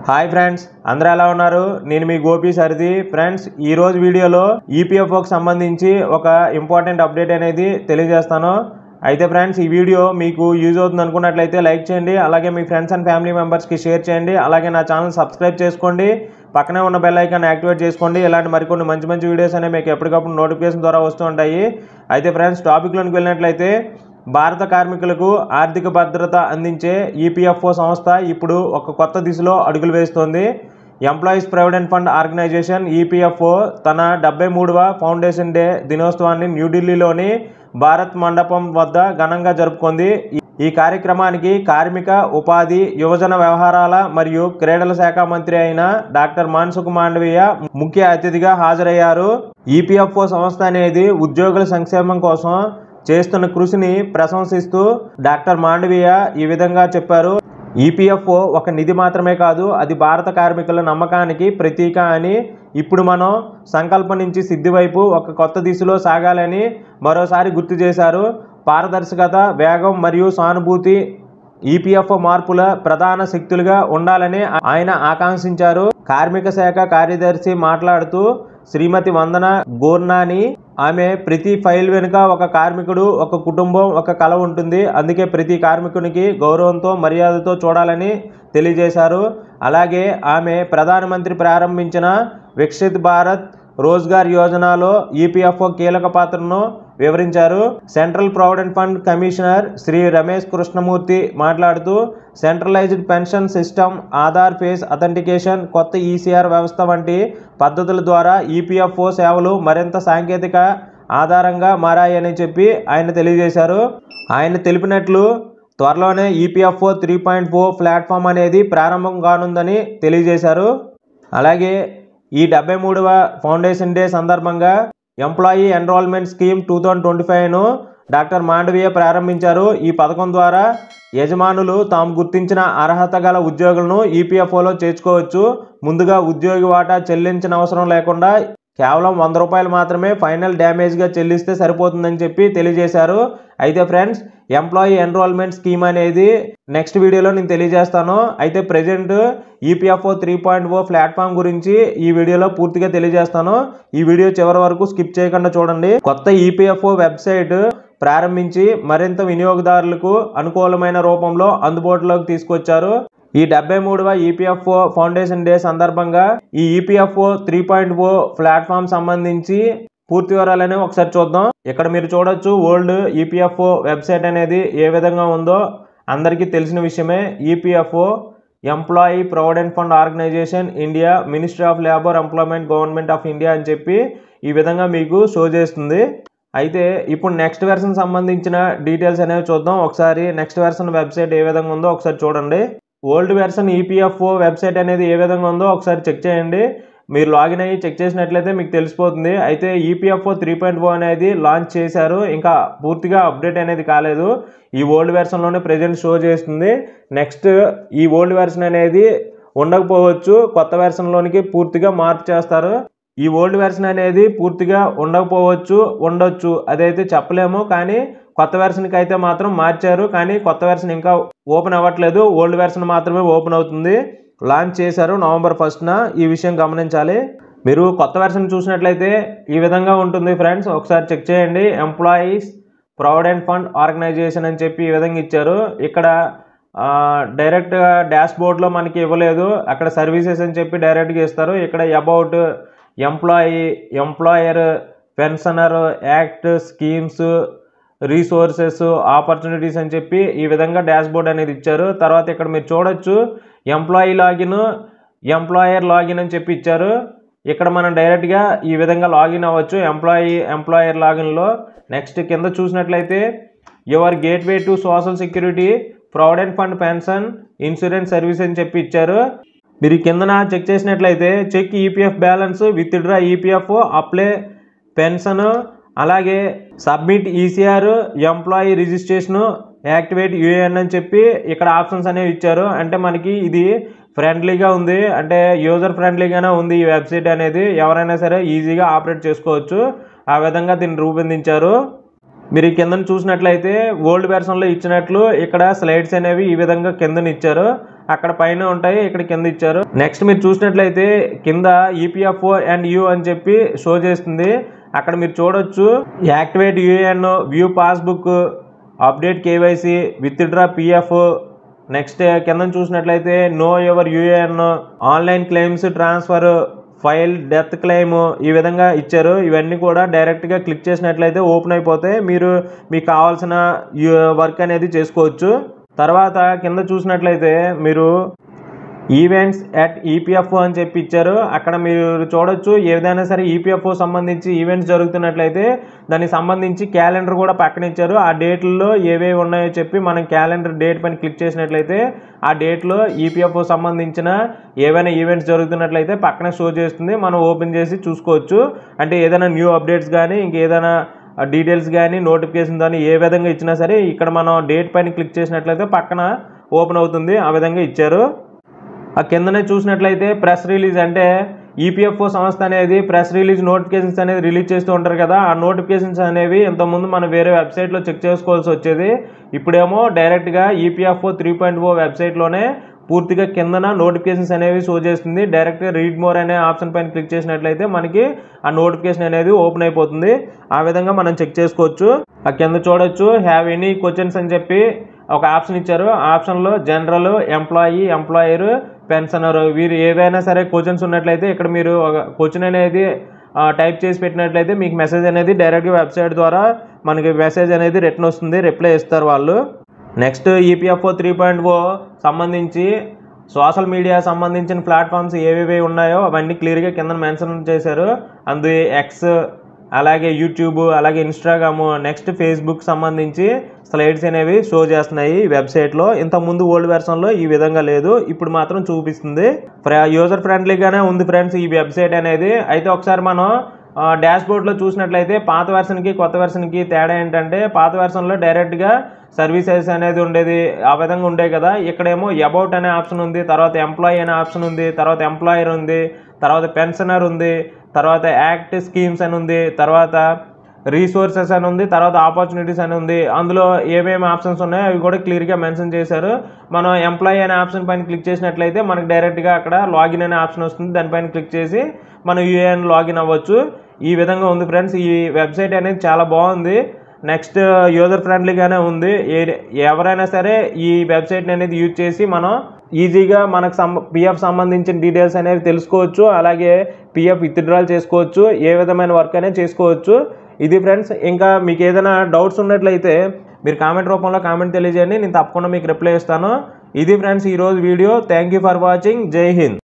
Hi friends, అందరూ ఎలా ఉన్నారు? నేను మీ గోపి సరిది. ఫ్రెండ్స్, ఈ రోజు వీడియోలో ఈపీఎఫ్ఓకి సంబంధించి ఒక ఇంపార్టెంట్ అప్డేట్ అనేది తెలియజేస్తాను. అయితే ఫ్రెండ్స్, ఈ వీడియో మీకు యూజ్ అవుతుంది అనుకున్నట్లయితే లైక్ చేయండి, అలాగే మీ ఫ్రెండ్స్ అండ్ ఫ్యామిలీ మెంబర్స్కి షేర్ చేయండి, అలాగే నా ఛానల్ సబ్స్క్రైబ్ చేసుకోండి, పక్కనే ఉన్న బెల్ ఐకాన్ యాక్టివేట్ చేసుకోండి. ఇలాంటి మరికొన్ని మంచి వీడియోస్ అనేవి మీకు ఎప్పటికప్పుడు నోటిఫికేషన్ ద్వారా వస్తూ ఉంటాయి. అయితే ఫ్రెండ్స్, టాపిక్లోకి వెళ్ళినట్లయితే భారత కార్మికులకు ఆర్థిక భద్రత అందించే ఈపీఎఫ్ఓ సంస్థ ఇప్పుడు ఒక కొత్త దిశలో అడుగులు వేస్తోంది. Employees provident fund organisation EPFO తన 73వ ఫౌండేషన్ డే దినోత్సవాన్ని న్యూఢిల్లీలోని భారత్ మండపం వద్ద ఘనంగా జరుపుకుంది. ఈ కార్యక్రమానికి కార్మిక, ఉపాధి, యువజన వ్యవహారాల మరియు క్రీడల శాఖ మంత్రి అయిన డాక్టర్ మన్సుఖ్ మాండవీయ ముఖ్య అతిథిగా హాజరయ్యారు. ఈపీఎఫ్ఓ సంస్థ అనేది ఉద్యోగుల సంక్షేమం కోసం చేస్తున్న కృషిని ప్రశంసిస్తూ డాక్టర్ మాండవీయ ఈ విధంగా చెప్పారు. ఈపీఎఫ్ఓ ఒక నిధి మాత్రమే కాదు, అది భారత కార్మికుల నమ్మకానికి ప్రతీక అని, ఇప్పుడు మనం సంకల్పం నుంచి సిద్ధి వైపు ఒక కొత్త దిశలో సాగాలని మరోసారి గుర్తు చేశారు. పారదర్శకత, వేగం మరియు సానుభూతి ఈపీఎఫ్ఓ మార్పుల ప్రధాన శక్తులుగా ఉండాలని ఆయన ఆకాంక్షించారు. కార్మిక శాఖ కార్యదర్శి మాట్లాడుతూ, శ్రీమతి వందన గోర్నాని, ఆమె ప్రతి ఫైల్ వెనుక ఒక కార్మికుడు, ఒక కుటుంబం, ఒక కళ ఉంటుంది. అందుకే ప్రతి కార్మికునికి గౌరవంతో, మర్యాదతో చూడాలని తెలియజేశారు. అలాగే ఆమె ప్రధానమంత్రి ప్రారంభించిన వికసిత్ భారత్ రోజ్గార్ యోజనలో ఈపీఎఫ్ఓ కీలక పాత్రను వివరించారు. Central provident fund commissioner Shri Ramesh Krishnamurthy మాట్లాడుతూ, centralized pension system, Aadhaar face authentication, కొత్త ఈసీఆర్ వ్యవస్థ వంటి పద్ధతుల ద్వారా ఈపీఎఫ్ఓ సేవలు మరింత సాంకేతిక ఆధారంగా మారాయని చెప్పి ఆయన తెలియజేశారు. ఆయన తెలిపినట్లు త్వరలోనే ఈపీఎఫ్ఓ 3.0 ప్లాట్ఫామ్ అనేది ప్రారంభం కానుందని తెలియజేశారు. అలాగే ఈ 73వ ఫౌండేషన్ డే సందర్భంగా ఎంప్లాయీ ఎన్రోల్మెంట్ స్కీమ్ 2025ను డాక్టర్ మాండవీయ ప్రారంభించారు. ఈ పథకం ద్వారా యజమానులు తాము గుర్తించిన అర్హత గల ఉద్యోగులను ఈపీఎఫ్ఓలో చేర్చుకోవచ్చు. ముందుగా ఉద్యోగి వాటా చెల్లించిన అవసరం లేకుండా కేవలం ₹100 మాత్రమే ఫైనల్ డ్యామేజ్గా చెల్లిస్తే సరిపోతుందని చెప్పి తెలియజేశారు. అయితే ఫ్రెండ్స్, ఎంప్లాయీ ఎన్రోల్మెంట్ స్కీమ్ అనేది నెక్స్ట్ వీడియోలో నేను తెలియజేస్తాను. అయితే ప్రజెంట్ ఈపీఎఫ్ఓ 3.0 ప్లాట్ఫామ్ గురించి ఈ వీడియోలో పూర్తిగా తెలియజేస్తాను. ఈ వీడియో చివరి వరకు స్కిప్ చేయకుండా చూడండి. కొత్త ఈపీఎఫ్ఓ వెబ్సైట్ ప్రారంభించి మరింత వినియోగదారులకు అనుకూలమైన రూపంలో అందుబాటులోకి తీసుకొచ్చారు. ఈ 73వ ఈపీఎఫ్ఓ ఫౌండేషన్ డే సందర్భంగా ఈ ఈపీఎఫ్ఓ 3.0 ప్లాట్ఫామ్ సంబంధించి పూర్తి వివరాలని ఒకసారి చూద్దాం. ఇక్కడ మీరు చూడొచ్చు, ఓల్డ్ ఈపీఎఫ్ఓ వెబ్సైట్ అనేది ఏ విధంగా ఉందో అందరికీ తెలిసిన విషయమే. EPFO employee provident fund organisation India, ministry of labour, employment, government of India అని చెప్పి ఈ విధంగా మీకు షో చేస్తుంది. అయితే ఇప్పుడు నెక్స్ట్ వెర్షన్ సంబంధించిన డీటెయిల్స్ అనేవి చూద్దాం. ఒకసారి నెక్స్ట్ వెర్షన్ వెబ్సైట్ ఏ విధంగా ఉందో ఒకసారి చూడండి. ఓల్డ్ వెర్షన్ ఈపీఎఫ్ఓ వెబ్సైట్ అనేది ఏ విధంగా ఉందో ఒకసారి చెక్ చేయండి. మీరు లాగిన్ అయ్యి చెక్ చేసినట్లయితే మీకు తెలిసిపోతుంది. అయితే ఈపీఎఫ్ఓ 3.0 అనేది లాంచ్ చేశారు, ఇంకా పూర్తిగా అప్డేట్ అనేది కాలేదు. ఈ ఓల్డ్ వెర్షన్లోనే ప్రజెంట్ షో చేస్తుంది. నెక్స్ట్ ఈ ఓల్డ్ వెర్షన్ అనేది ఉండకపోవచ్చు, కొత్త వెర్షన్లోనికి పూర్తిగా మార్పు చేస్తారు. ఈ ఓల్డ్ వెర్షన్ అనేది పూర్తిగా ఉండకపోవచ్చు, ఉండొచ్చు, అదైతే చెప్పలేము. కానీ కొత్త వెర్షన్కి అయితే మాత్రం మార్చారు, కానీ కొత్త వెర్షన్ ఇంకా ఓపెన్ అవ్వట్లేదు. ఓల్డ్ వెర్షన్ మాత్రమే ఓపెన్ అవుతుంది. లాంచ్ చేశారు November 1న. ఈ విషయం గమనించాలి. మీరు కొత్త వెర్షన్ చూసినట్లయితే ఈ విధంగా ఉంటుంది ఫ్రెండ్స్, ఒకసారి చెక్ చేయండి. ఎంప్లాయీస్ ప్రావిడెంట్ ఫండ్ ఆర్గనైజేషన్ అని చెప్పి ఈ విధంగా ఇచ్చారు. ఇక్కడ డైరెక్ట్గా డాష్ బోర్డ్లో మనకి ఇవ్వలేదు, అక్కడ సర్వీసెస్ అని చెప్పి డైరెక్ట్గా ఇస్తారు. ఇక్కడ about employee, employer, pensioner, act, schemes, resources, opportunities అని చెప్పి ఈ విధంగా డాష్ బోర్డ్ అనేది ఇచ్చారు. తర్వాత ఇక్కడ మీరు చూడొచ్చు, ఎంప్లాయీ లాగిన్, ఎంప్లాయర్ లాగిన్ అని చెప్పి ఇచ్చారు. ఇక్కడ మనం డైరెక్ట్గా ఈ విధంగా లాగిన్ అవ్వచ్చు ఎంప్లాయీ, ఎంప్లాయర్ లాగిన్లో. నెక్స్ట్ కింద చూసినట్లయితే your gateway to social security, provident fund, pension, insurance service అని చెప్పి ఇచ్చారు. మీరు కిందన చెక్ చేసినట్లయితే check EPF balance, withdraw EPF, apply pension, అలాగే submit ECR, employee registration, activate UAN అని చెప్పి ఇక్కడ ఆప్షన్స్ అనేవి ఇచ్చారు. అంటే మనకి ఇది ఫ్రెండ్లీగా ఉంది, అంటే యూజర్ ఫ్రెండ్లీగానే ఉంది ఈ వెబ్సైట్ అనేది. ఎవరైనా సరే ఈజీగా ఆపరేట్ చేసుకోవచ్చు, ఆ విధంగా దీన్ని రూపొందించారు. మీరు కింద చూసినట్లయితే ఓల్డ్ వెర్షన్లో ఇచ్చినట్లు ఇక్కడ స్లైడ్స్ అనేవి ఈ విధంగా కిందన ఇచ్చారు. అక్కడ పైన ఉంటాయి, ఇక్కడ కింద ఇచ్చారు. నెక్స్ట్ మీరు చూసినట్లయితే కింద ఈపీఎఫ్ఓ అండ్ యూ అని చెప్పి షో చేస్తుంది. అక్కడ మీరు చూడొచ్చు activate UAN, view passbook, update KYC, withdraw PF. Next కింద చూసినట్లయితే know your UAN, online claims transfer, file death claim, ఈ విధంగా ఇచ్చారు. ఇవన్నీ కూడా డైరెక్ట్గా క్లిక్ చేసినట్లయితే ఓపెన్ అయిపోతే మీరు మీకు కావాల్సిన వర్క్ అనేది చేసుకోవచ్చు. తర్వాత కింద చూసినట్లయితే మీరు ఈవెంట్స్ అట్ ఈపీఎఫ్ఓ అని చెప్పి ఇచ్చారు. అక్కడ మీరు చూడొచ్చు ఏదైనా సరే ఈపీఎఫ్ఓ సంబంధించి ఈవెంట్స్ జరుగుతున్నట్లయితే దానికి సంబంధించి క్యాలెండర్ కూడా పక్కన ఇచ్చారు. ఆ డేట్లలో ఏవేవి ఉన్నాయో చెప్పి మనం క్యాలెండర్ డేట్ పైన క్లిక్ చేసినట్లయితే ఆ డేట్లో ఈపీఎఫ్ఓ సంబంధించిన ఏవైనా ఈవెంట్స్ జరుగుతున్నట్లయితే పక్కన షో చేస్తుంది. మనం ఓపెన్ చేసి చూసుకోవచ్చు. అంటే ఏదైనా న్యూ అప్డేట్స్ కానీ ఇంకేదైనా డీటెయిల్స్ కానీ నోటిఫికేషన్ కానీ ఏ విధంగా ఇచ్చినా సరే ఇక్కడ మనం డేట్ పైన క్లిక్ చేసినట్లయితే పక్కన ఓపెన్ అవుతుంది. ఆ విధంగా ఇచ్చారు. ఆ కిందనే చూసినట్లయితే ప్రెస్ రిలీజ్, అంటే ఈపీఎఫ్ఓ సంస్థ అనేది ప్రెస్ రిలీజ్ నోటిఫికేషన్స్ అనేది రిలీజ్ చేస్తూ ఉంటారు కదా. ఆ నోటిఫికేషన్స్ అనేవి ఇంతకుముందు మనం వేరే వెబ్సైట్లో చెక్ చేసుకోవాల్సి వచ్చేది. ఇప్పుడేమో డైరెక్ట్గా ఈపీఎఫ్ఓ 3.0 వెబ్సైట్లోనే పూర్తిగా కిందన నోటిఫికేషన్స్ అనేవి షో చేస్తుంది. డైరెక్ట్గా రీడ్ మోర్ అనే ఆప్షన్ పైన క్లిక్ చేసినట్లయితే మనకి ఆ నోటిఫికేషన్ అనేది ఓపెన్ అయిపోతుంది. ఆ విధంగా మనం చెక్ చేసుకోవచ్చు. ఆ కింద చూడొచ్చు హ్యావ్ ఎనీ క్వశ్చన్స్ అని చెప్పి ఒక ఆప్షన్ ఇచ్చారు. ఆ ఆప్షన్లో జనరల్, ఎంప్లాయీ, ఎంప్లాయర్, పెన్షనర్ వీరు ఏవైనా సరే క్వశ్చన్స్ ఉన్నట్లయితే ఇక్కడ మీరు ఒక క్వశ్చన్ అనేది టైప్ చేసి పెట్టినట్లయితే మీకు మెసేజ్ అనేది డైరెక్ట్గా వెబ్సైట్ ద్వారా మనకి మెసేజ్ అనేది రిటర్న్ వస్తుంది, రిప్లై ఇస్తారు వాళ్ళు. నెక్స్ట్ ఈపీఎఫ్ఓ 3.0 సంబంధించి సోషల్ మీడియా సంబంధించిన ప్లాట్ఫామ్స్ ఏవేవి ఉన్నాయో అవన్నీ క్లియర్గా కింద మెన్షన్ చేశారు. అందు ఎక్స్, అలాగే యూట్యూబ్, అలాగే ఇన్స్టాగ్రామ్, నెక్స్ట్ ఫేస్బుక్ సంబంధించి స్లైడ్స్ అనేవి షో చేస్తున్నాయి ఈ వెబ్సైట్లో. ఇంతకుముందు ఓల్డ్ వెర్షన్లో ఈ విధంగా లేదు, ఇప్పుడు మాత్రం చూపిస్తుంది. యూజర్ ఫ్రెండ్లీగానే ఉంది ఫ్రెండ్స్ ఈ వెబ్సైట్ అనేది. అయితే ఒకసారి మనం డాష్ బోర్డ్లో చూసినట్లయితే పాత వెర్షన్కి కొత్త వెర్షన్కి తేడా ఏంటంటే పాత వెర్షన్లో డైరెక్ట్గా సర్వీసెస్ అనేది ఉండేది, ఆ విధంగా ఉండే కదా. ఇక్కడేమో అబౌట్ అనే ఆప్షన్ ఉంది, తర్వాత ఎంప్లాయీ అనే ఆప్షన్ ఉంది, తర్వాత ఎంప్లాయర్ ఉంది, తర్వాత పెన్షనర్ ఉంది, తర్వాత యాక్ట్ స్కీమ్స్ అని ఉంది, తర్వాత రీసోర్సెస్ అని ఉంది, తర్వాత ఆపర్చునిటీస్ అని ఉంది. అందులో ఏమేమి ఆప్షన్స్ ఉన్నాయో అవి కూడా క్లియర్గా మెన్షన్ చేశారు. మనం ఎంప్లాయీ అనే ఆప్షన్ పైన క్లిక్ చేసినట్లయితే మనకి డైరెక్ట్గా అక్కడ లాగిన్ అనే ఆప్షన్ వస్తుంది. దానిపైన క్లిక్ చేసి మనం యూఏఎన్ లాగిన్ అవ్వచ్చు. ఈ విధంగా ఉంది ఫ్రెండ్స్. ఈ వెబ్సైట్ అనేది చాలా బాగుంది. నెక్స్ట్ యూజర్ ఫ్రెండ్లీగానే ఉంది. ఎవరైనా సరే ఈ వెబ్సైట్ అనేది యూజ్ చేసి మనం ఈజీగా మనకు పిఎఫ్ సంబంధించిన డీటెయిల్స్ అనేవి తెలుసుకోవచ్చు, అలాగే పిఎఫ్ విత్డ్రాల్ చేసుకోవచ్చు, ఏ విధమైన వర్క్ అనేది చేసుకోవచ్చు. ఇది ఫ్రెండ్స్. ఇంకా మీకు ఏదైనా డౌట్స్ ఉన్నట్లయితే మీరు కామెంట్ రూపంలో కామెంట్ తెలియజేయండి, నేను తప్పకుండా మీకు రిప్లై ఇస్తాను. ఇది ఫ్రెండ్స్ ఈరోజు video. Thank you for watching. జై హింద్.